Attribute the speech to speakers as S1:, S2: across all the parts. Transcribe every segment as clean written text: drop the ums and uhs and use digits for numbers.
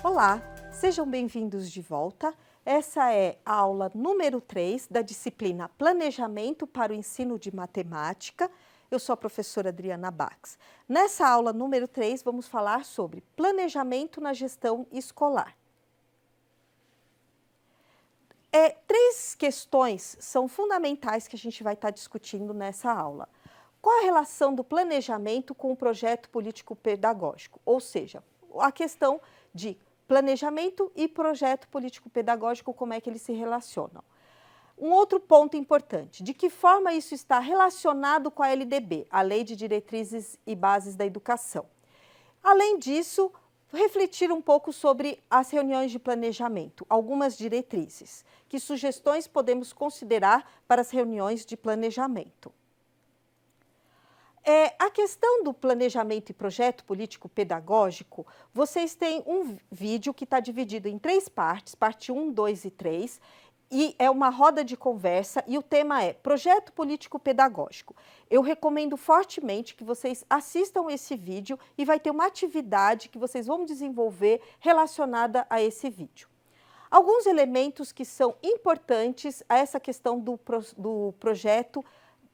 S1: Olá, sejam bem-vindos de volta. Essa é a aula número 3 da disciplina Planejamento para o Ensino de Matemática. Eu sou a professora Adriana Bax. Nessa aula número 3, vamos falar sobre planejamento na gestão escolar. Três questões são fundamentais que a gente vai estar discutindo nessa aula. Qual a relação do planejamento com o projeto político-pedagógico? Ou seja, a questão de planejamento e projeto político-pedagógico, como é que eles se relacionam. Um outro ponto importante, de que forma isso está relacionado com a LDB, a Lei de Diretrizes e Bases da Educação. Além disso, refletir um pouco sobre as reuniões de planejamento, algumas diretrizes, que sugestões podemos considerar para as reuniões de planejamento. A questão do planejamento e projeto político-pedagógico, vocês têm um vídeo que está dividido em 3 partes, parte 1, 2 e 3, e é uma roda de conversa e o tema é projeto político-pedagógico. Eu recomendo fortemente que vocês assistam esse vídeo e vai ter uma atividade que vocês vão desenvolver relacionada a esse vídeo. Alguns elementos que são importantes a essa questão do projeto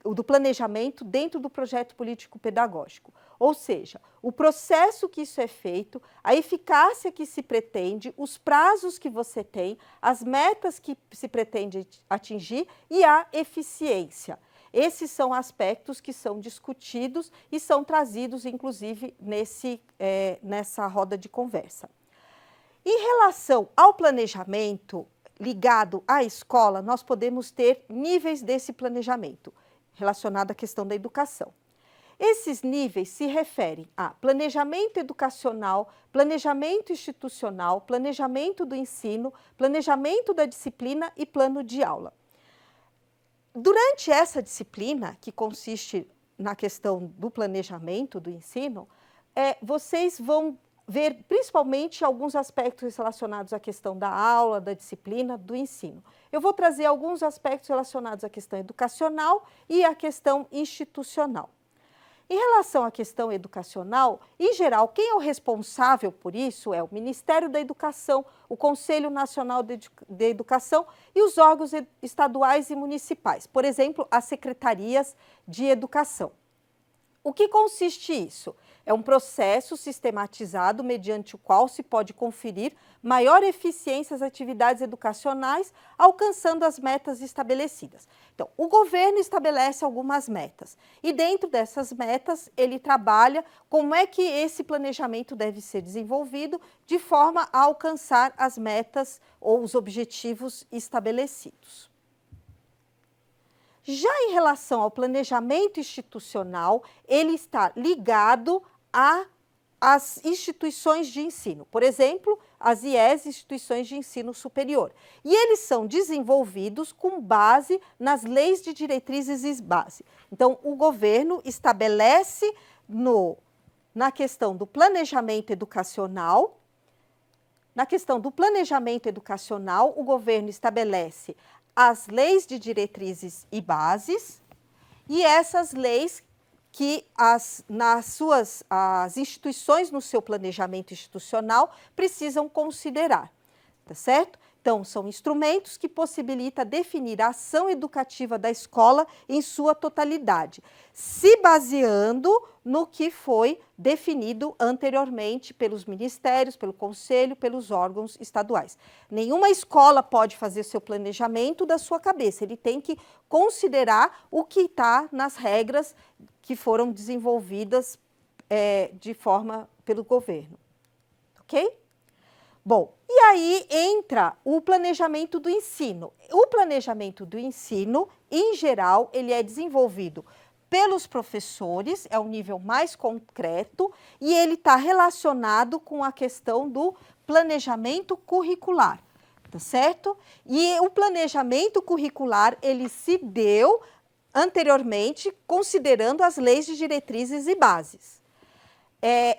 S1: do planejamento dentro do projeto político-pedagógico, ou seja, o processo que isso é feito, a eficácia que se pretende, os prazos que você tem, as metas que se pretende atingir e a eficiência. Esses são aspectos que são discutidos e são trazidos, inclusive, nessa roda de conversa. Em relação ao planejamento ligado à escola, nós podemos ter níveis desse planejamento relacionado à questão da educação. Esses níveis se referem a planejamento educacional, planejamento institucional, planejamento do ensino, planejamento da disciplina e plano de aula. Durante essa disciplina, que consiste na questão do planejamento do ensino, vocês vão ver principalmente alguns aspectos relacionados à questão da aula, da disciplina, do ensino. Eu vou trazer alguns aspectos relacionados à questão educacional e à questão institucional. Em relação à questão educacional, em geral, quem é o responsável por isso é o Ministério da Educação, o Conselho Nacional de Educação e os órgãos estaduais e municipais, por exemplo, as secretarias de educação. O que consiste isso? É um processo sistematizado mediante o qual se pode conferir maior eficiência às atividades educacionais, alcançando as metas estabelecidas. Então, o governo estabelece algumas metas e dentro dessas metas ele trabalha como é que esse planejamento deve ser desenvolvido de forma a alcançar as metas ou os objetivos estabelecidos. Já em relação ao planejamento institucional, ele está ligado às instituições de ensino, por exemplo, as IES, instituições de ensino superior. E eles são desenvolvidos com base nas leis de diretrizes e base. Então, o governo estabelece na questão do planejamento educacional, o governo estabelece as leis de diretrizes e bases, e essas leis que as instituições no seu planejamento institucional precisam considerar, tá certo? Então, são instrumentos que possibilitam definir a ação educativa da escola em sua totalidade, se baseando no que foi definido anteriormente pelos ministérios, pelo conselho, pelos órgãos estaduais. Nenhuma escola pode fazer seu planejamento da sua cabeça, ele tem que considerar o que está nas regras que foram desenvolvidas pelo governo, ok? Bom, e aí entra o planejamento do ensino. O planejamento do ensino, em geral, ele é desenvolvido pelos professores, é um nível mais concreto, e ele está relacionado com a questão do planejamento curricular, tá certo? E o planejamento curricular, ele se deu anteriormente, considerando as leis de diretrizes e bases.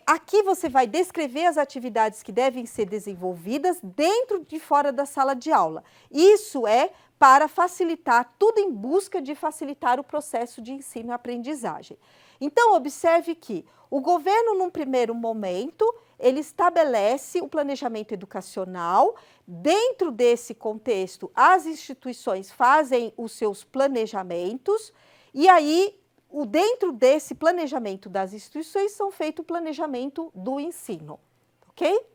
S1: Aqui você vai descrever as atividades que devem ser desenvolvidas dentro e fora da sala de aula. Isso é para facilitar, tudo em busca de facilitar o processo de ensino e aprendizagem. Então, observe que o governo, num primeiro momento, ele estabelece o planejamento educacional. Dentro desse contexto, as instituições fazem os seus planejamentos e aí, dentro desse planejamento das instituições, são feito o planejamento do ensino, ok?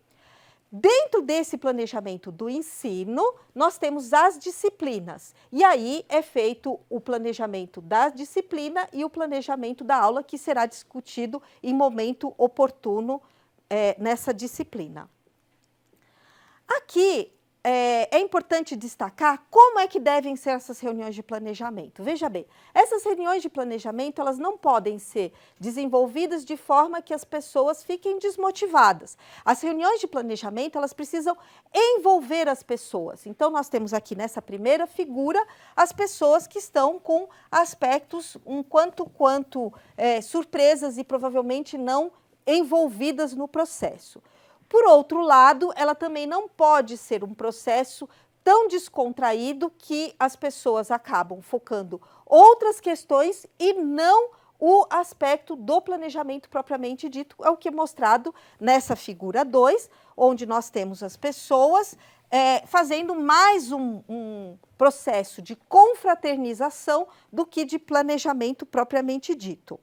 S1: Dentro desse planejamento do ensino, nós temos as disciplinas. E aí é feito o planejamento da disciplina e o planejamento da aula, que será discutido em momento oportuno nessa disciplina. Aqui é importante destacar como é que devem ser essas reuniões de planejamento. Veja bem, essas reuniões de planejamento, elas não podem ser desenvolvidas de forma que as pessoas fiquem desmotivadas. As reuniões de planejamento, elas precisam envolver as pessoas. Então, nós temos aqui nessa primeira figura as pessoas que estão com aspectos um quanto surpresas e provavelmente não envolvidas no processo. Por outro lado, ela também não pode ser um processo tão descontraído que as pessoas acabam focando outras questões e não o aspecto do planejamento propriamente dito, é o que é mostrado nessa figura 2, onde nós temos as pessoas fazendo mais um processo de confraternização do que de planejamento propriamente dito.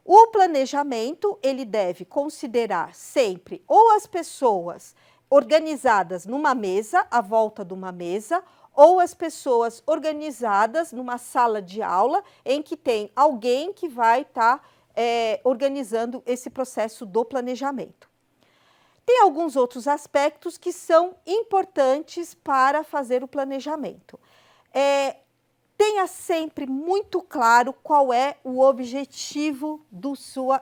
S1: O planejamento, ele deve considerar sempre ou as pessoas organizadas numa mesa, à volta de uma mesa, ou as pessoas organizadas numa sala de aula em que tem alguém que vai estar organizando esse processo do planejamento. Tem alguns outros aspectos que são importantes para fazer o planejamento. Tenha sempre muito claro qual é o objetivo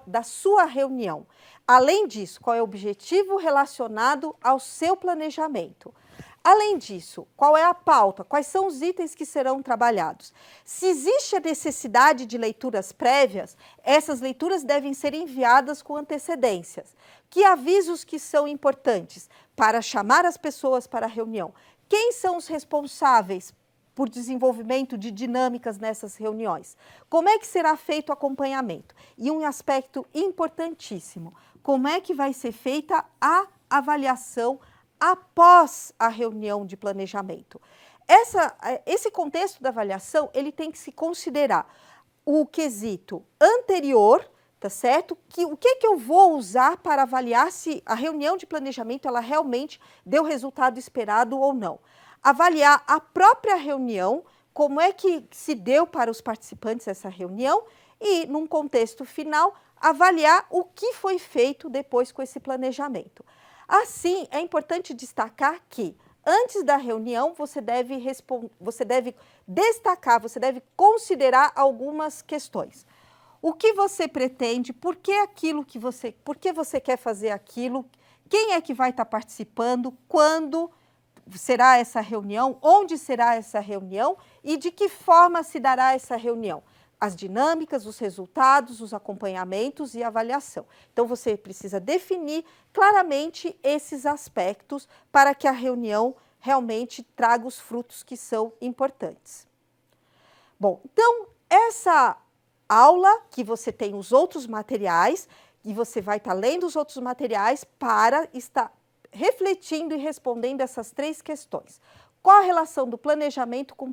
S1: da sua reunião. Além disso, qual é o objetivo relacionado ao seu planejamento. Além disso, qual é a pauta, quais são os itens que serão trabalhados. Se existe a necessidade de leituras prévias, essas leituras devem ser enviadas com antecedências. Que avisos que são importantes para chamar as pessoas para a reunião? Quem são os responsáveis por desenvolvimento de dinâmicas nessas reuniões? Como é que será feito o acompanhamento? E um aspecto importantíssimo, como é que vai ser feita a avaliação após a reunião de planejamento? Esse contexto da avaliação, ele tem que se considerar o quesito anterior, tá certo? O que eu vou usar para avaliar se a reunião de planejamento ela realmente deu o resultado esperado ou não. Avaliar a própria reunião, como é que se deu para os participantes essa reunião e, num contexto final, avaliar o que foi feito depois com esse planejamento. Assim, é importante destacar que, antes da reunião, você deve destacar, você deve considerar algumas questões. O que você pretende, por que você quer fazer aquilo, quem é que vai estar participando, quando será essa reunião, onde será essa reunião e de que forma se dará essa reunião. As dinâmicas, os resultados, os acompanhamentos e avaliação. Então, você precisa definir claramente esses aspectos para que a reunião realmente traga os frutos que são importantes. Bom, então, essa aula que você tem os outros materiais, e você vai estar lendo os outros materiais para estar refletindo e respondendo essas 3 questões. Qual a relação do planejamento com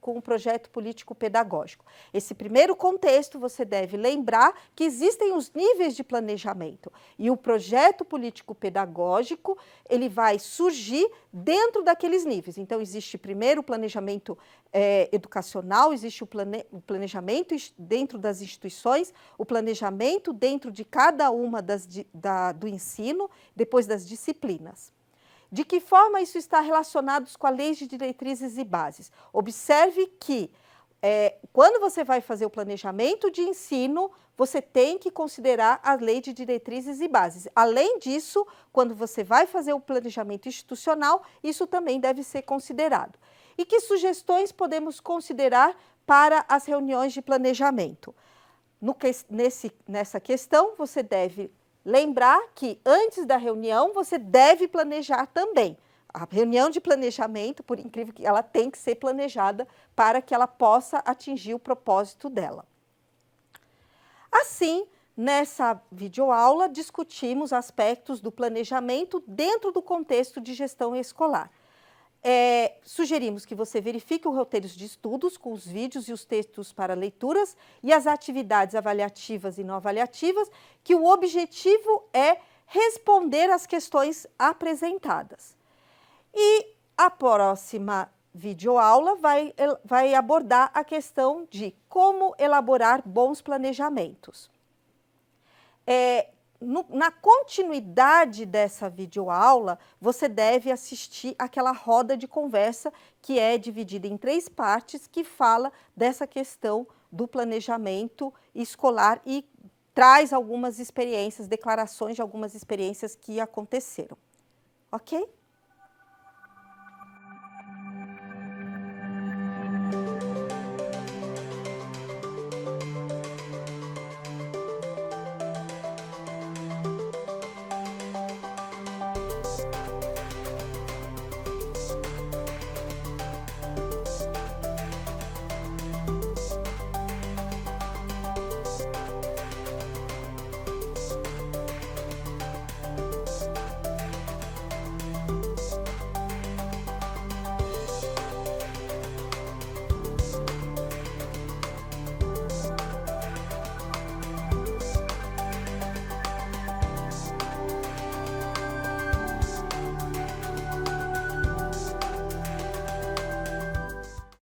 S1: o projeto político-pedagógico? Esse primeiro contexto, você deve lembrar que existem os níveis de planejamento e o projeto político-pedagógico, ele vai surgir dentro daqueles níveis. Então, existe primeiro o planejamento educacional, existe o planejamento dentro das instituições, o planejamento dentro de cada uma do ensino, depois das disciplinas. De que forma isso está relacionado com a Lei de Diretrizes e Bases? Observe que, quando você vai fazer o planejamento de ensino, você tem que considerar a Lei de Diretrizes e Bases. Além disso, quando você vai fazer o planejamento institucional, isso também deve ser considerado. E que sugestões podemos considerar para as reuniões de planejamento? Nessa questão, você deve lembrar que antes da reunião você deve planejar também. A reunião de planejamento, por incrível que ela tem que ser planejada para que ela possa atingir o propósito dela. Assim, Nessa videoaula, discutimos aspectos do planejamento dentro do contexto de gestão escolar. Sugerimos que você verifique os roteiros de estudos com os vídeos e os textos para leituras e as atividades avaliativas e não avaliativas, que o objetivo é responder às questões apresentadas. E a próxima videoaula vai abordar a questão de como elaborar bons planejamentos. Na continuidade dessa videoaula, você deve assistir aquela roda de conversa que é dividida em 3 partes, que fala dessa questão do planejamento escolar e traz algumas experiências, declarações de algumas experiências que aconteceram. Ok?